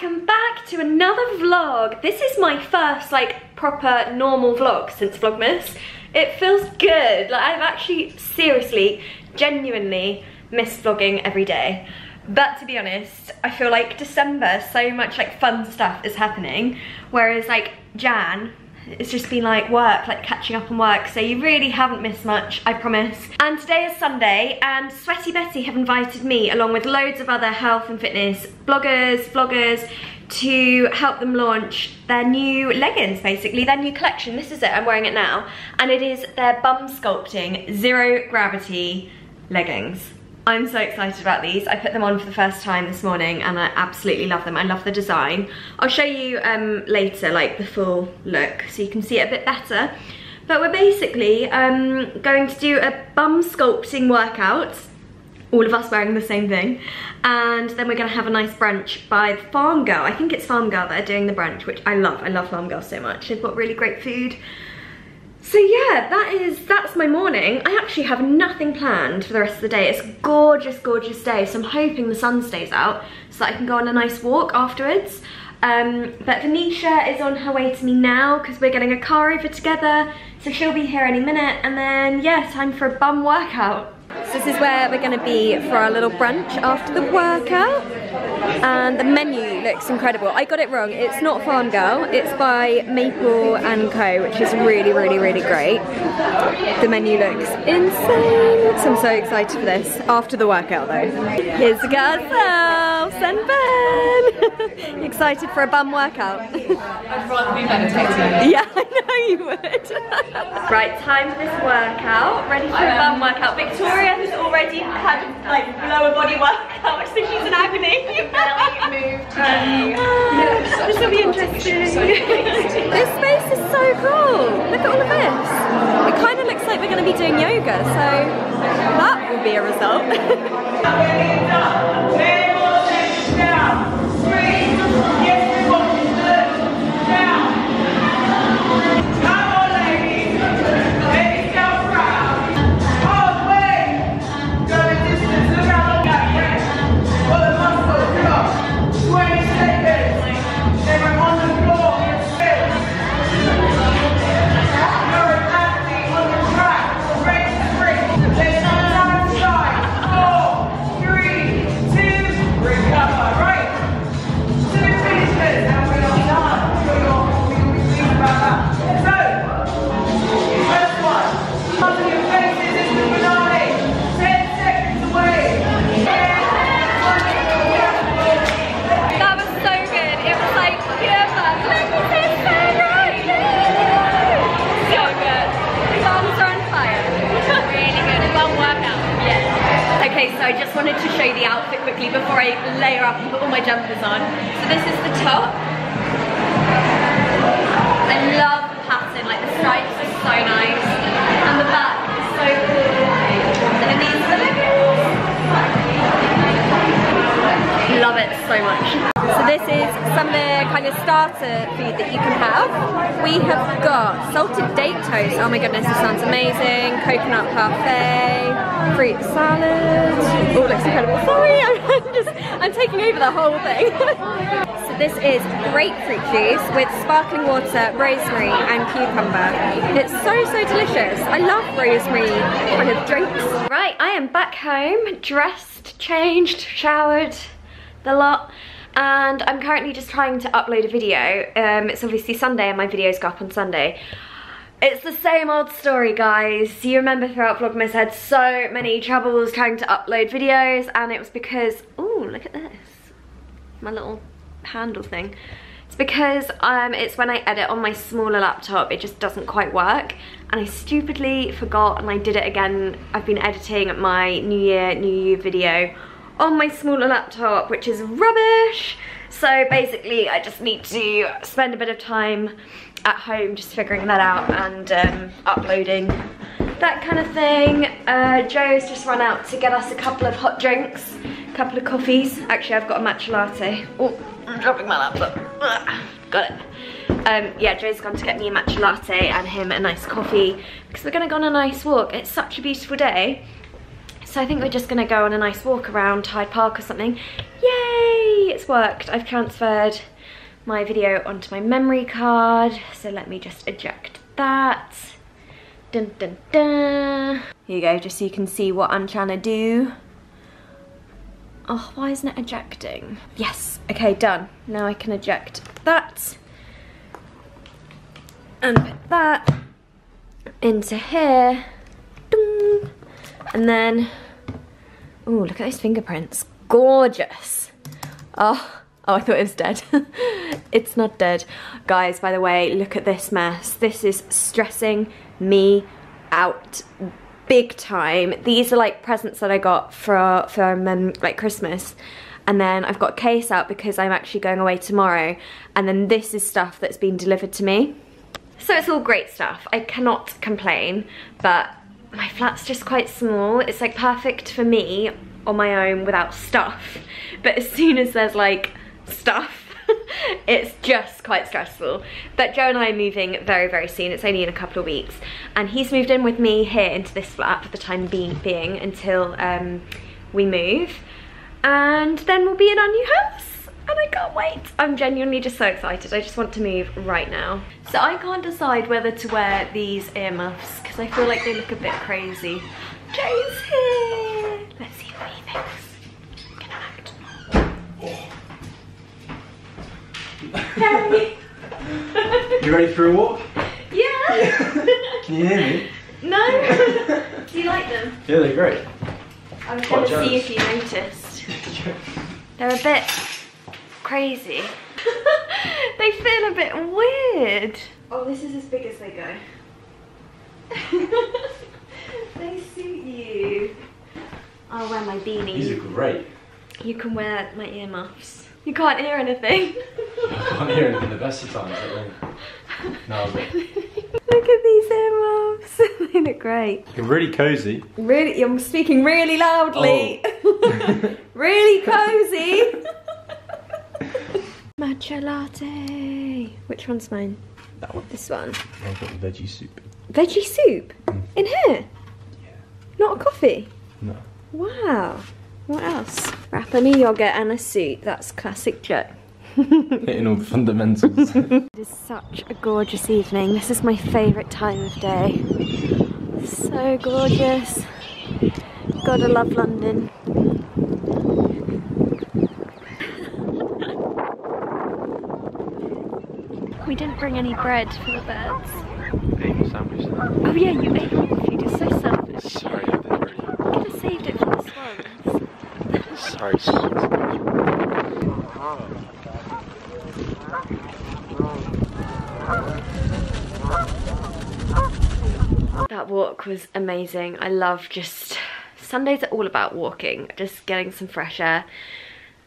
welcome back to another vlog. This is my first like proper normal vlog since Vlogmas. It feels good. Like I've actually seriously, genuinely missed vlogging every day. But to be honest, I feel like December, so much like fun stuff is happening. Whereas like Jan, it's just been like work, like catching up on work, so you really haven't missed much, I promise. And today is Sunday, and Sweaty Betty have invited me, along with loads of other health and fitness bloggers, vloggers, to help them launch their new leggings, basically, their new collection. This is it, I'm wearing it now. And it is their bum sculpting, zero gravity leggings. I'm so excited about these. I put them on for the first time this morning and I absolutely love them. I love the design. I'll show you later like the full look so you can see it a bit better. But we're basically going to do a bum sculpting workout, all of us wearing the same thing, and then we're gonna have a nice brunch by Farm Girl. I think it's Farm Girl that are doing the brunch, which I love. I love Farm Girl so much. They've got really great food. So yeah, that's my morning. I actually have nothing planned for the rest of the day. It's a gorgeous, gorgeous day, so I'm hoping the sun stays out so that I can go on a nice walk afterwards. But Venetia is on her way to me now because we're getting a car over together, so she'll be here any minute, and then yeah, time for a bum workout. So this is where we're gonna be for our little brunch after the workout. And the menu looks incredible. I got it wrong, it's not Farm Girl, it's by Maple & Co, which is really, really, really great. The menu looks insane. So I'm so excited for this, after the workout though. Here's the girls, and Ben! You excited for a bum workout? I'd rather be meditating. Yeah, I know you would. Right, time for this workout. Ready for a bum workout. Victoria has already had like lower body workout, so she's in agony. This will be interesting. This space is so cool. Look at all of this. It kind of looks like we're going to be doing yoga, so that will be a result. Okay, so I just wanted to show you the outfit quickly before I layer up and put all my jumpers on. So this is the top. I love the pattern, like the stripes are so nice. And the back is so cool. And then these are the leggings. Love it so much. So this is some of the kind of starter food that you can have. We have got salted date toast. Oh my goodness, this sounds amazing. Coconut parfait, fruit salad. Oh, looks incredible. Sorry, I'm taking over the whole thing. So this is grapefruit juice with sparkling water, rosemary and cucumber. It's so, so delicious. I love rosemary kind of drinks. Right, I am back home, dressed, changed, showered, the lot. And I'm currently just trying to upload a video. It's obviously Sunday and my videos go up on Sunday. It's the same old story, guys. You remember throughout Vlogmas I had so many troubles trying to upload videos, and it was because, ooh, look at this. My little handle thing. It's because it's when I edit on my smaller laptop, it just doesn't quite work. And I stupidly forgot, and I did it again. I've been editing my New Year, New You video on my smaller laptop, which is rubbish. So basically I just need to spend a bit of time at home just figuring that out and uploading, that kind of thing. Joe's just run out to get us a couple of hot drinks, a couple of coffees. Actually, I've got a matcha latte. Oh, I'm dropping my laptop. Got it. Yeah, Joe's gone to get me a matcha latte and him a nice coffee because we're gonna go on a nice walk. It's such a beautiful day. So I think we're just gonna go on a nice walk around Hyde Park or something. Yay! Yay, it's worked. I've transferred my video onto my memory card. So let me just eject that. Dun dun dun. Here you go, just so you can see what I'm trying to do. Oh, why isn't it ejecting? Yes, okay, done. Now I can eject that. And put that into here. Ding. And then, oh, look at those fingerprints. Gorgeous. Oh, I thought it was dead. It's not dead. Guys, by the way, look at this mess. This is stressing me out big time. These are like presents that I got from like Christmas. And then I've got a case out because I'm actually going away tomorrow. And then this is stuff that's been delivered to me. So it's all great stuff. I cannot complain, but my flat's just quite small. It's like perfect for me on my own without stuff. But as soon as there's like stuff, it's just quite stressful. But Joe and I are moving very, very soon. It's only in a couple of weeks. And he's moved in with me here into this flat for the time being until we move. And then we'll be in our new house. And I can't wait. I'm genuinely just so excited. I just want to move right now. So I can't decide whether to wear these earmuffs because I feel like they look a bit crazy. Joe's here. Let's see what he thinks. Can I act? Hey. You ready for a walk? Yeah. Can you hear me? No. Do you like them? Yeah, they're great. I was going to see if you noticed. They're a bit crazy. They feel a bit weird. Oh, this is as big as they go. They suit you. I'll wear my beanie. These are great. You can wear my earmuffs. You can't hear anything. I can't hear anything the best of times, I think. No, but... Look at these earmuffs. They look great. You're really cozy. Really, I'm speaking really loudly. Oh. Really cozy. Matcha latte. Which one's mine? That one. This one. I've got veggie soup. Veggie soup? In here? Yeah. Not a coffee? No. Wow. What else? Rapani yogurt and a suit. That's classic Joe. Hitting all the fundamentals. It is such a gorgeous evening. This is my favourite time of day. So gorgeous. Gotta love London. We didn't bring any bread for the birds. Ate a sandwich. Oh yeah, you ate all the food. You're so selfish. Sorry, I didn't really. You could have saved it for the swans. Sorry, That walk was amazing. I love just... Sundays are all about walking, just getting some fresh air.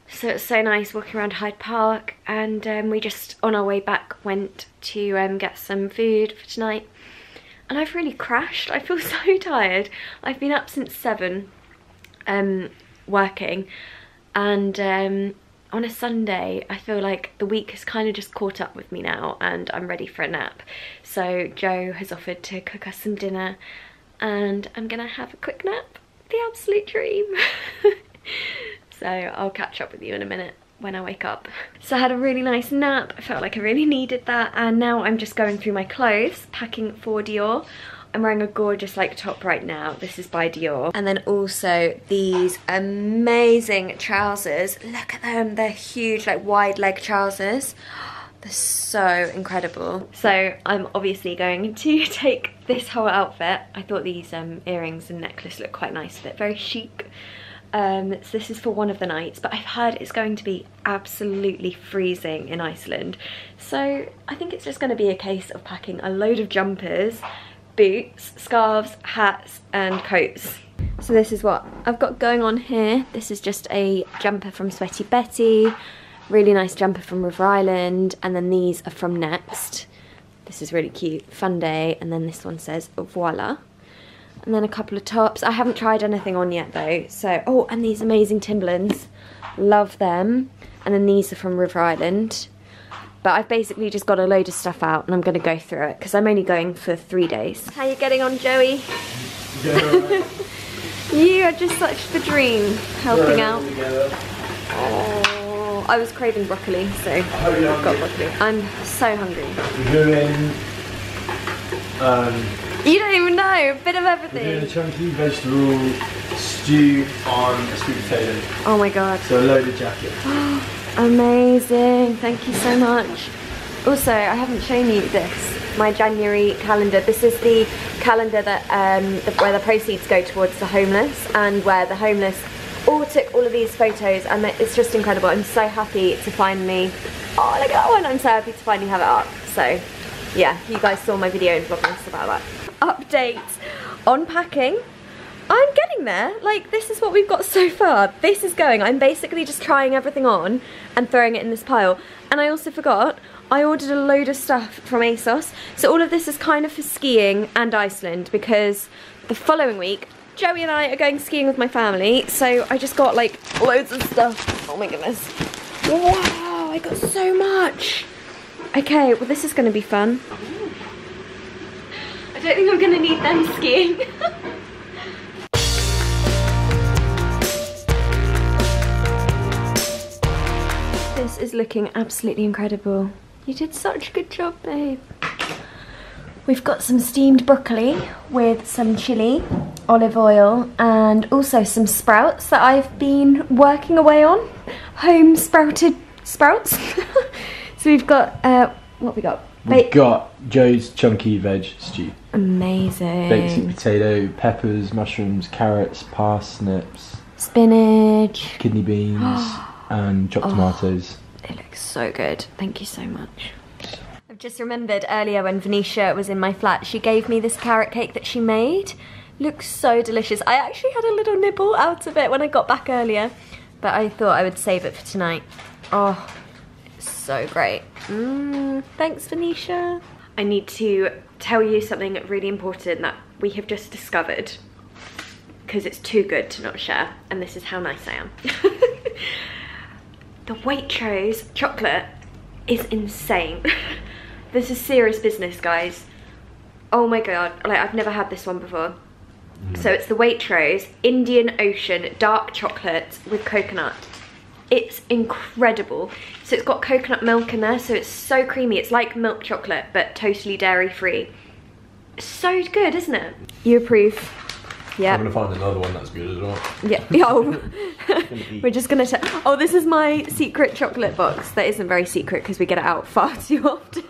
So it's so nice walking around Hyde Park, and we just, on our way back, went to get some food for tonight. And I've really crashed. I feel so tired. I've been up since 7 working, and on a Sunday I feel like the week has kind of just caught up with me now and I'm ready for a nap. So Joe has offered to cook us some dinner and I'm gonna have a quick nap. The absolute dream. So I'll catch up with you in a minute when I wake up. So I had a really nice nap. I felt like I really needed that, and now I'm just going through my clothes, packing for Dior. I'm wearing a gorgeous like top right now. This is by Dior. And then also these amazing trousers. Look at them, they're huge, like wide leg trousers. They're so incredible. So I'm obviously going to take this whole outfit. I thought these earrings and necklace look quite nice with it, very chic. So this is for one of the nights, but I've heard it's going to be absolutely freezing in Iceland. So I think it's just going to be a case of packing a load of jumpers, boots, scarves, hats and coats. So this is what I've got going on here. This is just a jumper from Sweaty Betty, really nice jumper from River Island, and then these are from Next. This is really cute, Fun Day, and then this one says Voila. And then a couple of tops. I haven't tried anything on yet though. So, oh, and these amazing Timberlands. Love them. And then these are from River Island. But I've basically just got a load of stuff out and I'm going to go through it because I'm only going for 3 days. How are you getting on, Joey? Yeah. You are just such the dream, helping out. Oh, I was craving broccoli, so I've got broccoli. I'm so hungry. We're doing, You don't even know, a bit of we're everything. doing a chunky vegetable stew on a sweet potato. Oh my god. So a loaded jacket. Amazing, thank you so much. Also, I haven't shown you this, my January calendar. This is the calendar that where the proceeds go towards the homeless, and where the homeless all took all of these photos, and it's just incredible. I'm so happy to finally, oh look at that one, I'm so happy to finally have it up. So yeah, you guys saw my video in Vlogmas about that. Update on packing. I'm getting there. Like, this is what we've got so far. This is going. I'm basically just trying everything on and throwing it in this pile. And I also forgot, I ordered a load of stuff from ASOS. So all of this is kind of for skiing and Iceland, because the following week, Joey and I are going skiing with my family. So I just got like loads of stuff. Oh my goodness. Wow, I got so much. Okay, well this is gonna be fun. I don't think I'm gonna need them skiing. This is looking absolutely incredible. You did such a good job, babe. We've got some steamed broccoli with some chilli, olive oil, and also some sprouts that I've been working away on. Home sprouted sprouts. So we've got, what have we got? We've got Joe's chunky veg stew. Amazing. Baked sweet potato, peppers, mushrooms, carrots, parsnips, spinach, kidney beans, and chopped tomatoes. It looks so good. Thank you so much. I've just remembered earlier when Venetia was in my flat, she gave me this carrot cake that she made. Looks so delicious. I actually had a little nibble out of it when I got back earlier, but I thought I would save it for tonight. Oh, it's so great. Thanks, Venetia. I need to tell you something really important that we have just discovered, because it's too good to not share, and this is how nice I am. The Waitrose chocolate is insane. This is serious business, guys. Oh my god, like I've never had this one before. So it's the Waitrose Indian Ocean dark chocolate with coconut. It's incredible. So it's got coconut milk in there, so it's so creamy. It's like milk chocolate, but totally dairy free. So good, isn't it? You approve? Yeah. I'm gonna find another one that's good as well. Yeah. Oh. We're just gonna check. Oh, this is my secret chocolate box. That isn't very secret because we get it out far too often.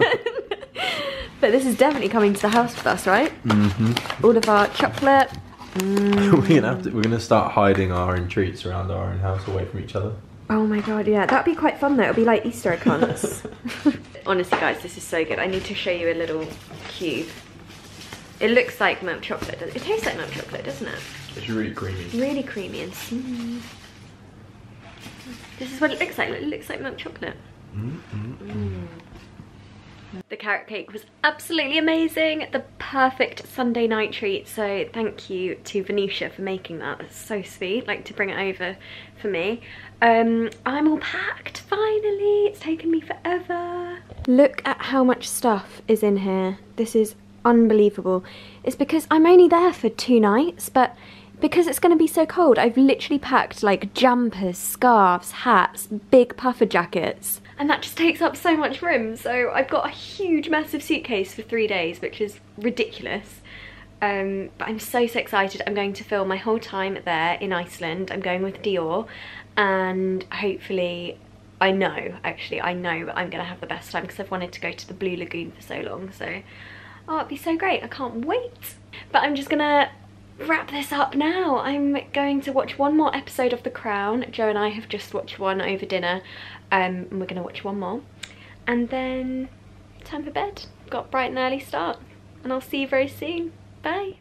But this is definitely coming to the house with us, right? Mm-hmm. All of our chocolate. We're gonna start hiding our own treats around our own house away from each other. Oh my god, yeah, that'd be quite fun though. It'll be like Easter egg hunts. Honestly, guys, this is so good. I need to show you a little cube. It looks like milk chocolate. It tastes like milk chocolate, doesn't it? It's really creamy. Really creamy and smooth. This is what it looks like. It looks like milk chocolate. The carrot cake was absolutely amazing. The perfect Sunday night treat. So thank you to Venetia for making that. That's so sweet, like to bring it over for me. I'm all packed, finally. It's taken me forever. Look at how much stuff is in here. This is unbelievable. It's because I'm only there for 2 nights, but because it's going to be so cold, I've literally packed like jumpers, scarves, hats, big puffer jackets, and that just takes up so much room. So I've got a huge massive suitcase for 3 days, which is ridiculous. But I'm so excited. I'm going to film my whole time there in Iceland. I'm going with Dior, and hopefully, I know that I'm going to have the best time, because I've wanted to go to the Blue Lagoon for so long. So oh, it'd be so great. I can't wait. But I'm just gonna wrap this up now. I'm going to watch one more episode of The Crown. Joe and I have just watched one over dinner, and we're gonna watch one more, and then time for bed. Got bright and early start, and I'll see you very soon. Bye.